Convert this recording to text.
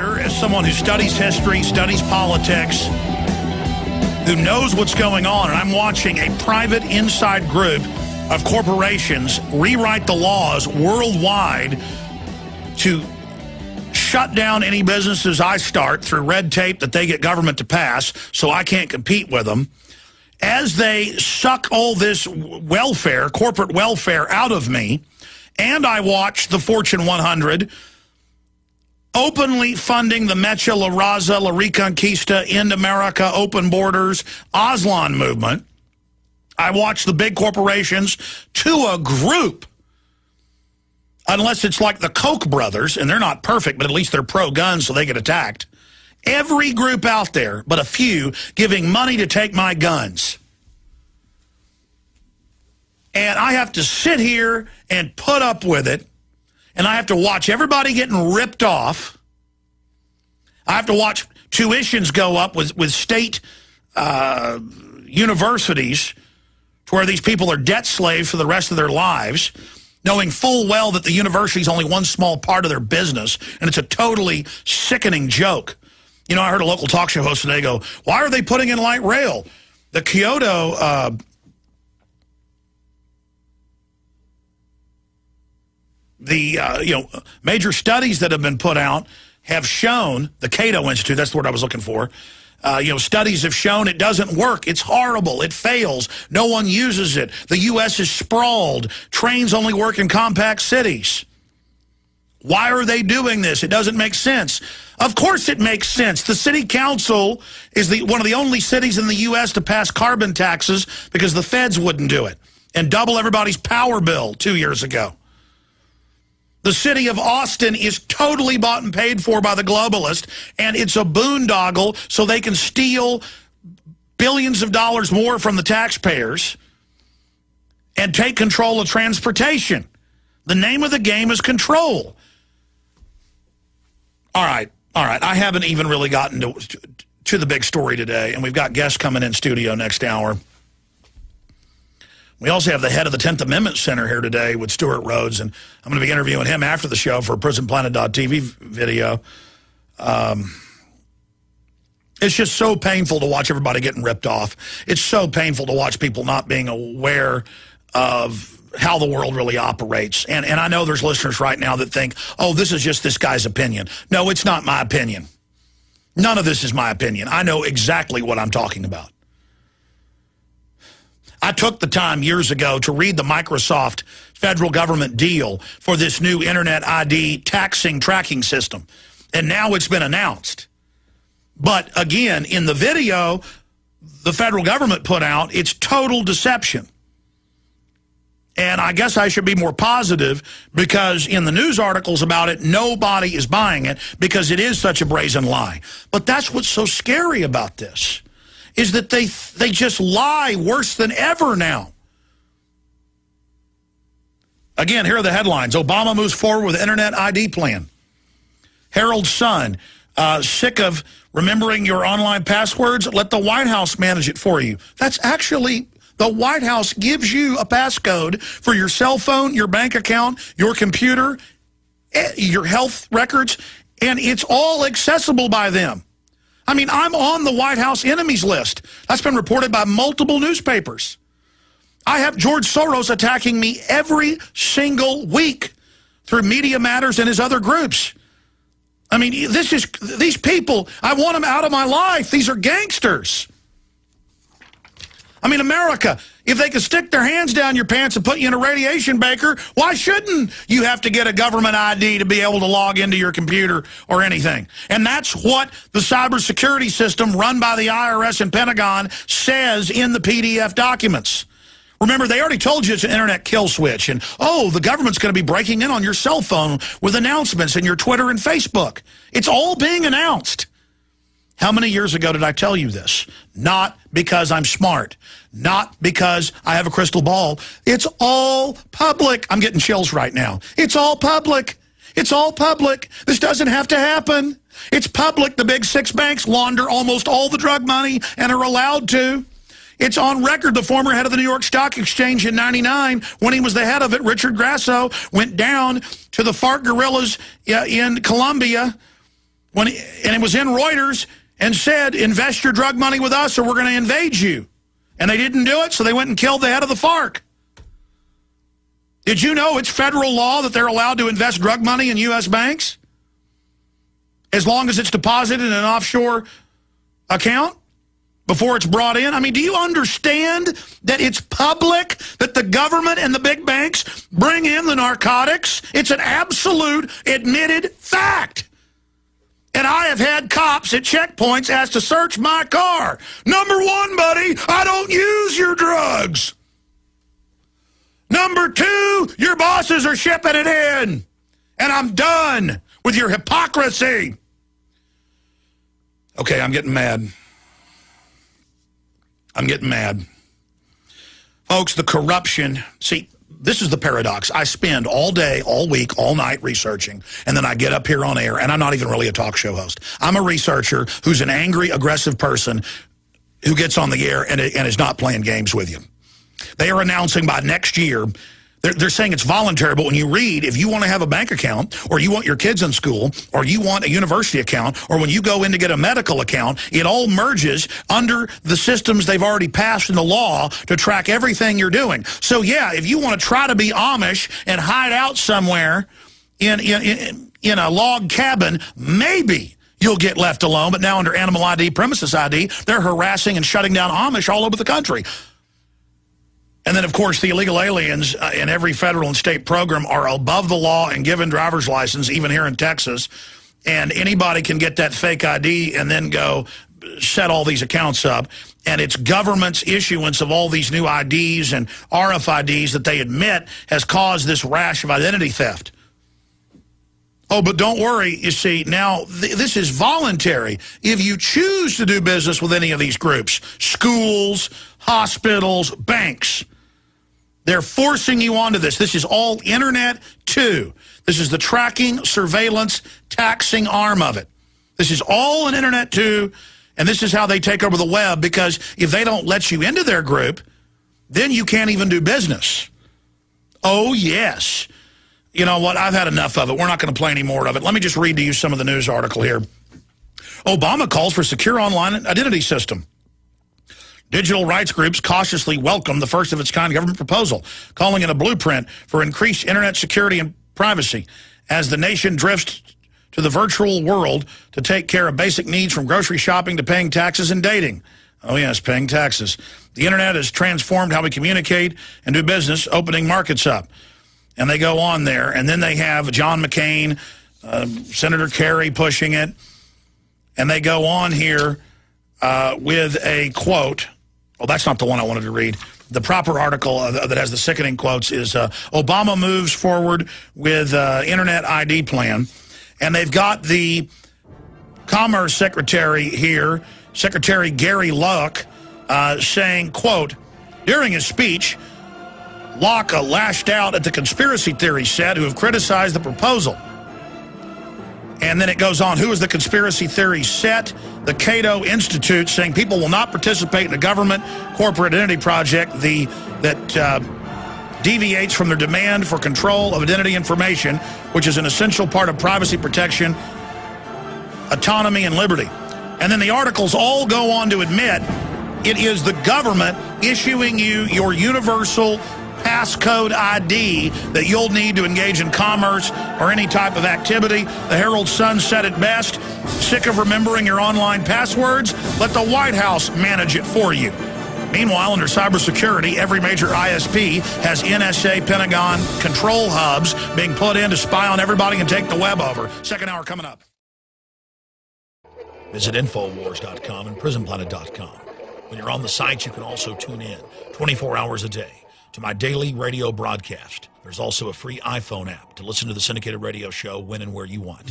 here, as someone who studies history, studies politics, who knows what's going on, and I'm watching a private inside group of corporations rewrite the laws worldwide to shut down any businesses I start through red tape that they get government to pass so I can't compete with them. As they suck all this welfare, corporate welfare, out of me, and I watch the Fortune 100 openly funding the Mecha, La Raza, La Reconquista, End America, Open Borders, Aslan movement. I watch the big corporations to a group, unless it's like the Koch brothers, and they're not perfect, but at least they're pro-gun, so they get attacked. Every group out there, but a few, giving money to take my guns. And I have to sit here and put up with it. And I have to watch everybody getting ripped off. I have to watch tuitions go up with state universities to where these people are debt slaves for the rest of their lives, knowing full well that the university is only one small part of their business, and it's a totally sickening joke. You know, I heard a local talk show host today go, why are they putting in light rail? The Kyoto major studies that have been put out have shown, the Cato Institute, that's the word I was looking for, studies have shown it doesn't work. It's horrible. It fails. No one uses it. The U.S. is sprawled. Trains only work in compact cities. Why are they doing this? It doesn't make sense. Of course it makes sense. The city council is one of the only cities in the U.S. to pass carbon taxes because the feds wouldn't do it and double everybody's power bill 2 years ago. The city of Austin is totally bought and paid for by the globalists, and it's a boondoggle so they can steal billions of dollars more from the taxpayers and take control of transportation. The name of the game is control. All right. I haven't even really gotten to the big story today, and we've got guests coming in studio next hour. We also have the head of the 10th Amendment Center here today with Stuart Rhodes, and I'm going to be interviewing him after the show for a PrisonPlanet.tv video. It's just so painful to watch everybody getting ripped off. It's so painful to watch people not being aware of how the world really operates. And I know there's listeners right now that think, oh, this is just this guy's opinion. No, it's not my opinion. None of this is my opinion. I know exactly what I'm talking about. I took the time years ago to read the Microsoft federal government deal for this new Internet ID taxing tracking system. And now it's been announced. But again, in the video the federal government put out, it's total deception. And I guess I should be more positive because in the news articles about it, nobody is buying it because it is such a brazen lie. But that's what's so scary about this, is that they just lie worse than ever now. Again, here are the headlines. Obama moves forward with Internet ID plan. Herald Sun, sick of remembering your online passwords? Let the White House manage it for you. That's actually, the White House gives you a passcode for your cell phone, your bank account, your computer, your health records, and it's all accessible by them. I mean, I'm on the White House enemies list. That's been reported by multiple newspapers. I have George Soros attacking me every single week through Media Matters and his other groups. I mean, these people, I want them out of my life. These are gangsters. I mean, America, if they could stick their hands down your pants and put you in a radiation baker, why shouldn't you have to get a government ID to be able to log into your computer or anything? And that's what the cybersecurity system run by the IRS and Pentagon says in the PDF documents. Remember, they already told you it's an internet kill switch. And, oh, the government's going to be breaking in on your cell phone with announcements in your Twitter and Facebook. It's all being announced. How many years ago did I tell you this? Not because I'm smart. Not because I have a crystal ball. It's all public. I'm getting chills right now. It's all public. It's all public. This doesn't have to happen. It's public. The big six banks launder almost all the drug money and are allowed to. It's on record. The former head of the New York Stock Exchange in '99, when he was the head of it, Richard Grasso, went down to the FARC guerrillas in Colombia And it was in Reuters and said, invest your drug money with us or we're going to invade you. And they didn't do it, so they went and killed the head of the FARC. Did you know it's federal law that they're allowed to invest drug money in U.S. banks? As long as it's deposited in an offshore account before it's brought in? I mean, do you understand that it's public, that the government and the big banks bring in the narcotics? It's an absolute admitted fact. And I have had cops at checkpoints ask to search my car. Number one, buddy, I don't use your drugs. Number two, your bosses are shipping it in. And I'm done with your hypocrisy. Okay, I'm getting mad. I'm getting mad. Folks, the corruption, see, this is the paradox. I spend all day, all week, all night researching, and then I get up here on air, and I'm not even really a talk show host. I'm a researcher who's an angry, aggressive person who gets on the air and is not playing games with you. They are announcing by next year, they're saying it's voluntary, but when you read, if you want to have a bank account, or you want your kids in school, or you want a university account, or when you go in to get a medical account, it all merges under the systems they've already passed in the law to track everything you're doing. So yeah, if you want to try to be Amish and hide out somewhere in a log cabin, maybe you'll get left alone, but now under Animal ID, Premises ID, they're harassing and shutting down Amish all over the country. And then, of course, the illegal aliens in every federal and state program are above the law and given driver's license, even here in Texas. And anybody can get that fake ID and then go set all these accounts up. And it's government's issuance of all these new IDs and RFIDs that they admit has caused this rash of identity theft. Oh, but don't worry, you see, now this is voluntary. If you choose to do business with any of these groups, schools, hospitals, banks, they're forcing you onto this. This is all Internet 2. This is the tracking, surveillance, taxing arm of it. This is all an Internet 2, and this is how they take over the web, because if they don't let you into their group, then you can't even do business. Oh, yes. You know what? I've had enough of it. We're not going to play any more of it. Let me just read to you some of the news article here. Obama calls for secure online identity system. Digital rights groups cautiously welcome the first-of-its-kind government proposal, calling it a blueprint for increased Internet security and privacy as the nation drifts to the virtual world to take care of basic needs from grocery shopping to paying taxes and dating. Oh, yes, paying taxes. The Internet has transformed how we communicate and do business, opening markets up. And they go on there, and then they have John McCain, Senator Kerry pushing it, and they go on here with a quote. Oh, that's not the one I wanted to read. The proper article that has the sickening quotes is Obama moves forward with Internet ID plan. And they've got the Commerce Secretary here, Secretary Gary Locke, saying, quote, during his speech, Locke lashed out at the conspiracy theory set who have criticized the proposal. And then it goes on, who is the conspiracy theory set? The Cato Institute, saying people will not participate in a government corporate identity project that deviates from their demand for control of identity information, which is an essential part of privacy protection, autonomy, and liberty. And then the articles all go on to admit it is the government issuing you your universal passcode ID that you'll need to engage in commerce or any type of activity. The Herald Sun said it best. Sick of remembering your online passwords? Let the White House manage it for you. Meanwhile, under cybersecurity, every major ISP has NSA Pentagon control hubs being put in to spy on everybody and take the web over. Second hour coming up. Visit Infowars.com and PrisonPlanet.com. When you're on the site, you can also tune in 24 hours a day to my daily radio broadcast. There's also a free iPhone app to listen to the syndicated radio show when and where you want.